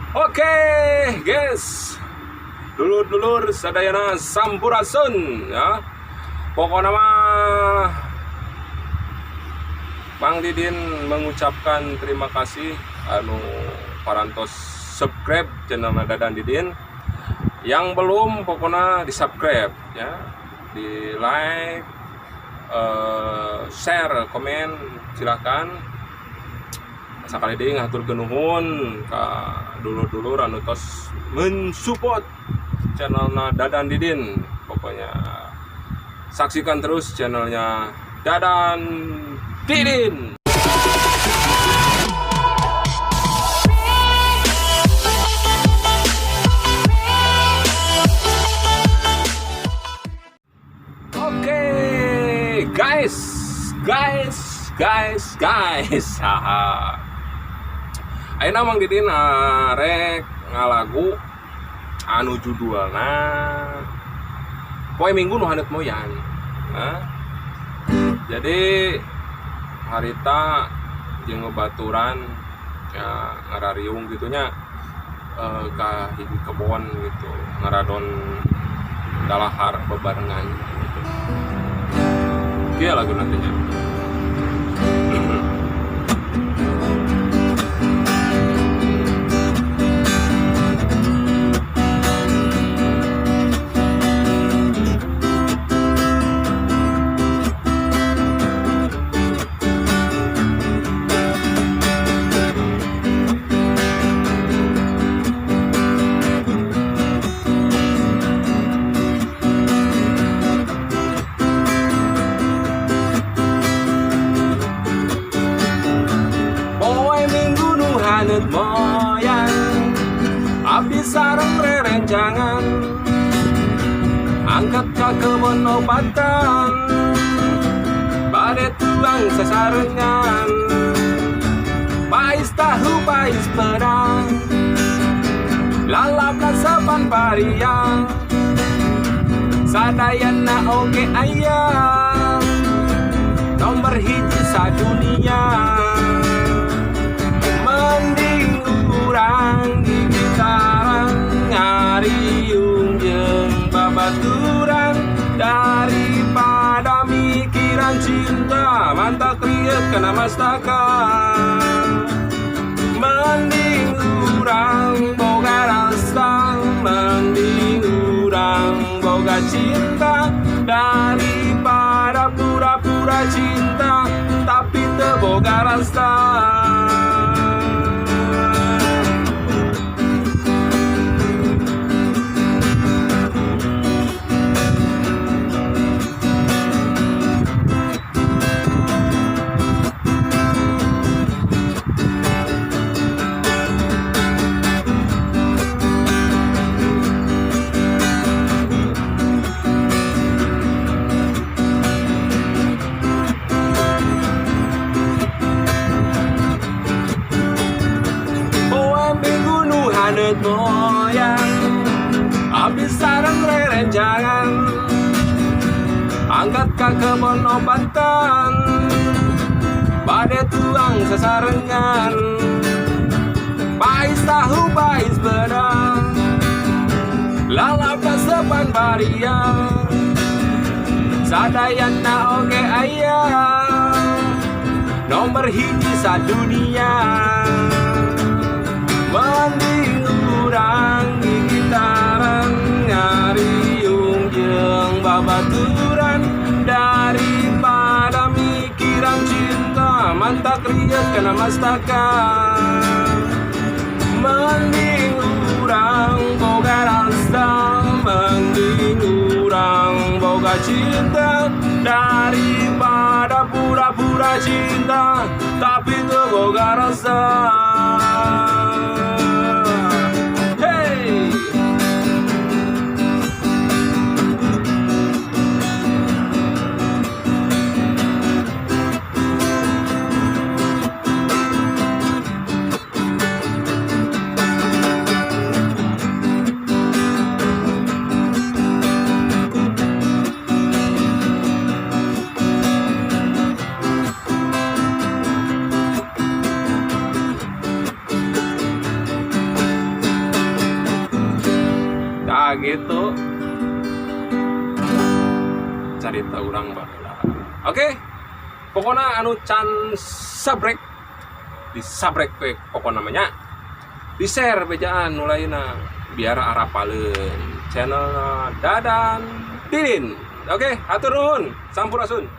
Oke, guys, dulur-dulur sadayana sampurasun ya. Pokoknya mah Bang Didin mengucapkan terima kasih parantos subscribe channel Dadan Didin. Yang belum pokoknya di subscribe ya, di like, share, komen silakan. Sakali deui ngaturkeun nuhun ka dulur-dulur anu tos mensupport channelna Dadan Didin. Pokoknya saksikan terus channelnya Dadan Didin. Oke, guys. Haha. Ayeuna Mang Didin arek ngalagu anu judulna Poe Minggu nu Handap Moyan. Nah, jadi harita jeung ngebaturan ya ngarariung gitunya ka hiji kebon gitu, ngaradon dalahar bebarengan gitu. Kieu lagu nantinya. Handap Moyan abdi sareng rerencangan angkat ka kebon obatan bade tuang sasarengan pais tahu pais pedang lalap lasapan paria sadayana oge aya nomor hiji sadunia. Mending urang gigitaran ngariung jeung babaturan daripada mikiran cinta mantak riet kana mastaka. Mending urang boga rasa, mending urang boga cinta daripada pura-pura cinta tapi teu boga rasa. Handap Moyan abdi sareng rerencangan angkat ka kebon obatan bade tuang sasarengan pais tahu pais pedang lalap kasepan baria sadayana oge aya nomor hiji sadunia. Mending urang gigitaran ngariung jeung babaturan daripada mikiran cinta mantak riet kana mastaka. Mending urang boga rasa, mending urang boga cinta daripada pura-pura cinta tapi teu boga rasa. gitu cerita orang baheula. Oke, pokoknya anu can sabrek disabrek we pokoknya namanya di share bejaan nulaina biar arapaleun channel Dadan Didin. Oke, hatur nuhun sampurasun.